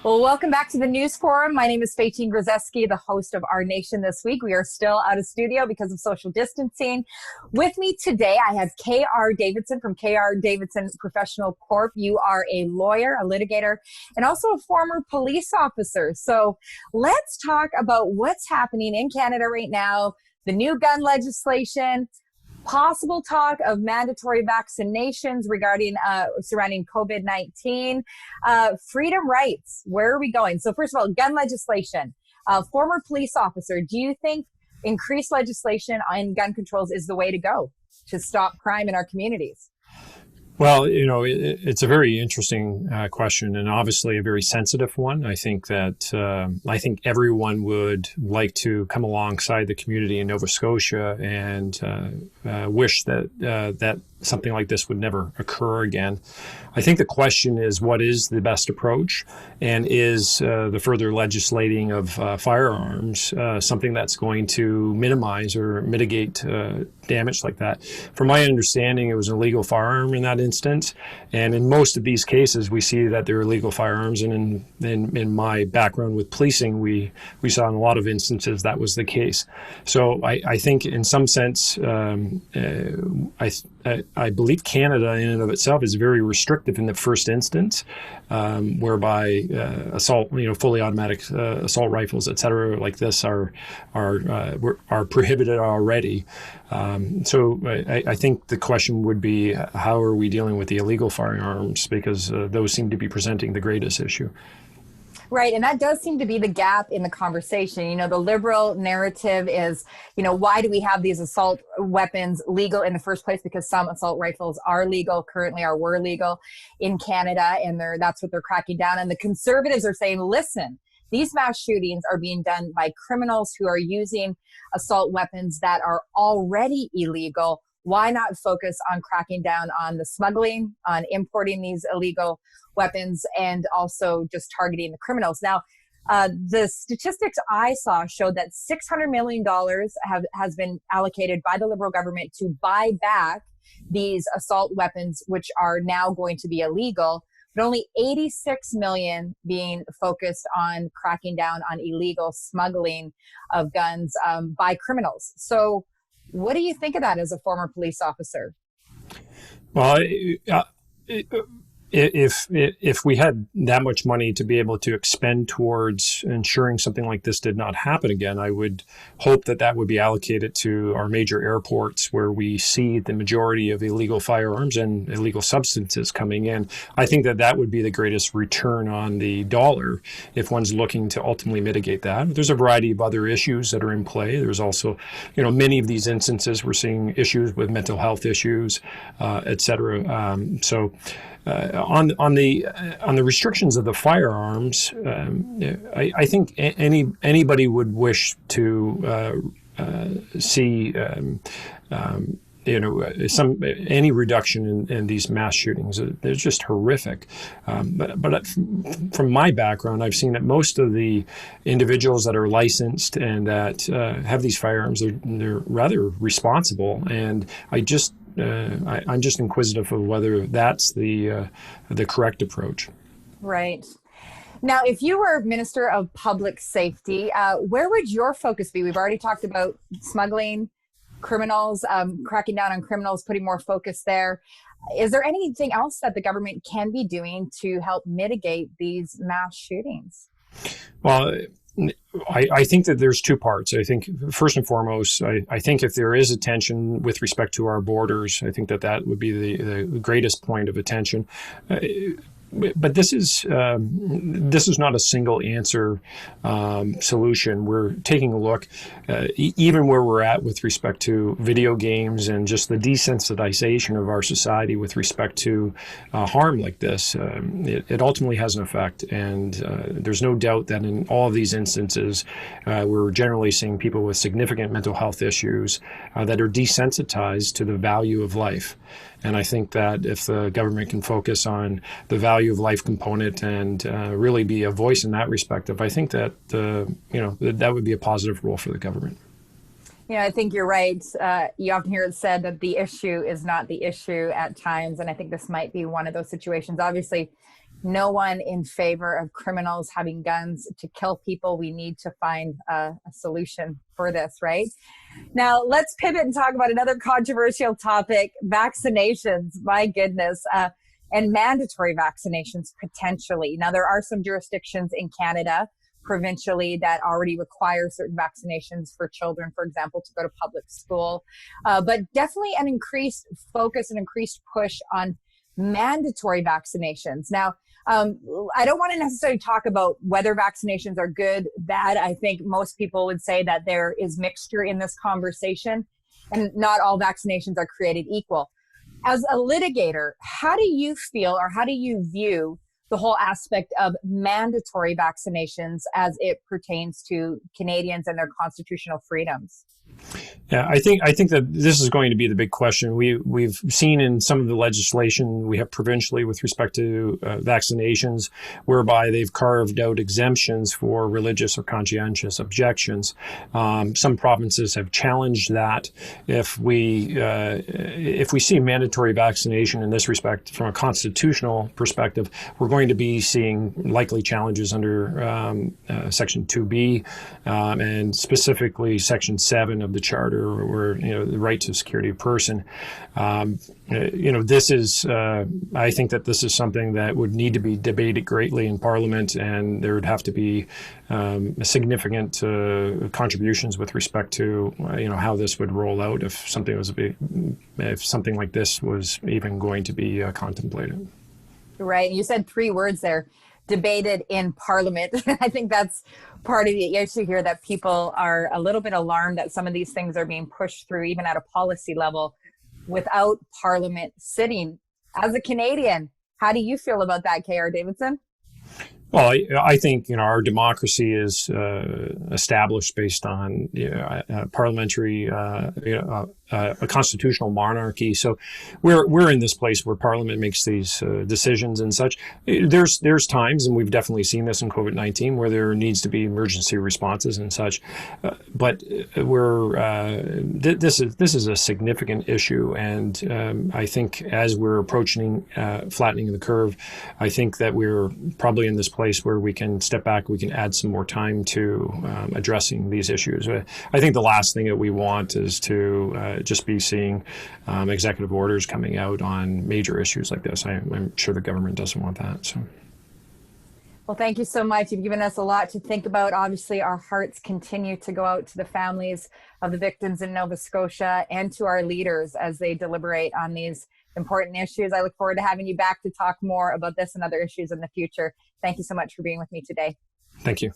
Well, welcome back to the News Forum. My name is Faytene, the host of Our Nation This Week. We are still out of studio because of social distancing. With me today, I have K.R. Davidson from K.R. Davidson Professional Corp. You are a lawyer, a litigator, and also a former police officer. So let's talk about what's happening in Canada right now, the new gun legislation, possible talk of mandatory vaccinations surrounding COVID-19, freedom rights. Where are we going? So first of all, gun legislation. Former police officer, do you think increased legislation on gun controls is the way to go to stop crime in our communities? Well, it's a very interesting question, and obviously a very sensitive one. I think everyone would like to come alongside the community in Nova Scotia and wish that something like this would never occur again. I think the question is, what is the best approach? And is the further legislating of firearms something that's going to minimize or mitigate damage like that? From my understanding, it was an illegal firearm in that instance. And in most of these cases, we see that they're illegal firearms. And in my background with policing, we saw in a lot of instances that was the case. So I think in some sense, I believe Canada in and of itself is very restrictive in the first instance, whereby assault, fully automatic assault rifles, et cetera, like this are prohibited already. So I think the question would be, how are we dealing with the illegal firearms? Because those seem to be presenting the greatest issue. Right. And that does seem to be the gap in the conversation. The liberal narrative is, why do we have these assault weapons legal in the first place? Because some assault rifles are legal currently, or were legal in Canada, and that's what they're cracking down. And the conservatives are saying, listen, these mass shootings are being done by criminals who are using assault weapons that are already illegal. Why not focus on cracking down on the smuggling, on importing these illegal weapons, and also just targeting the criminals? Now, the statistics I saw showed that $600 million has been allocated by the Liberal government to buy back these assault weapons, which are now going to be illegal, but only $86 million being focused on cracking down on illegal smuggling of guns by criminals. So what do you think of that as a former police officer? Well, if we had that much money to be able to expend towards ensuring something like this did not happen again, I would hope that would be allocated to our major airports, where we see the majority of illegal firearms and illegal substances coming in. I think that would be the greatest return on the dollar if one's looking to ultimately mitigate that. There's a variety of other issues that are in play. There's also, many of these instances we're seeing issues with mental health issues, et cetera. On the restrictions of the firearms, I think anybody would wish to see any reduction in these mass shootings. They're just horrific. But from my background, I've seen that most of the individuals that are licensed and that have these firearms, they're rather responsible. And I'm just inquisitive of whether that's the correct approach. Right. Now, if you were Minister of Public Safety, where would your focus be? We've already talked about smuggling, criminals, cracking down on criminals, putting more focus there. Is there anything else that the government can be doing to help mitigate these mass shootings? Well, I think that there's two parts. I think first and foremost, I think if there is attention with respect to our borders, I think that would be the greatest point of attention. But this is not a single answer solution. We're taking a look, even where we're at with respect to video games and just the desensitization of our society with respect to harm like this. It ultimately has an effect, and there's no doubt that in all of these instances, we're generally seeing people with significant mental health issues that are desensitized to the value of life. And I think that if the government can focus on the value of life component and really be a voice in that respect, I think that that would be a positive role for the government. I think you're right. You often hear it said that the issue is not the issue at times, and I think this might be one of those situations. Obviously, no one in favor of criminals having guns to kill people. We need to find a solution for this, right? Now, let's pivot and talk about another controversial topic, vaccinations. My goodness. And mandatory vaccinations potentially. Now, there are some jurisdictions in Canada provincially that already require certain vaccinations for children, for example, to go to public school. But definitely an increased focus and increased push on mandatory vaccinations. Now, I don't want to necessarily talk about whether vaccinations are good, bad. I think most people would say that there is mixture in this conversation, and not all vaccinations are created equal. As a litigator, how do you feel, or how do you view the whole aspect of mandatory vaccinations as it pertains to Canadians and their constitutional freedoms? Yeah, I think that this is going to be the big question. We've seen in some of the legislation we have provincially with respect to vaccinations, whereby they've carved out exemptions for religious or conscientious objections. Some provinces have challenged that. If we see mandatory vaccination in this respect from a constitutional perspective, we're going to be seeing likely challenges under Section 2B and specifically Section 7 of the Charter, where the right to security of person. This is I think that this is something that would need to be debated greatly in Parliament, and there would have to be significant contributions with respect to how this would roll out if something like this was even going to be contemplated. Right. You said three words there: debated in Parliament. I think that's part of the issue here, that people are a little bit alarmed that some of these things are being pushed through, even at a policy level, without Parliament sitting. As a Canadian, how do you feel about that, K.R. Davidson? Well, I think our democracy is established based on parliamentary, a constitutional monarchy. So we're in this place where Parliament makes these decisions and such. There's times, and we've definitely seen this in COVID-19, where there needs to be emergency responses and such. But this is a significant issue, and I think as we're approaching flattening the curve, I think that we're probably in this place where we can step back, we can add some more time to addressing these issues. I think the last thing that we want is to just be seeing executive orders coming out on major issues like this. I'm sure the government doesn't want that. So. Well, thank you so much. You've given us a lot to think about. Obviously, our hearts continue to go out to the families of the victims in Nova Scotia and to our leaders as they deliberate on these important issues. I look forward to having you back to talk more about this and other issues in the future. Thank you so much for being with me today. Thank you.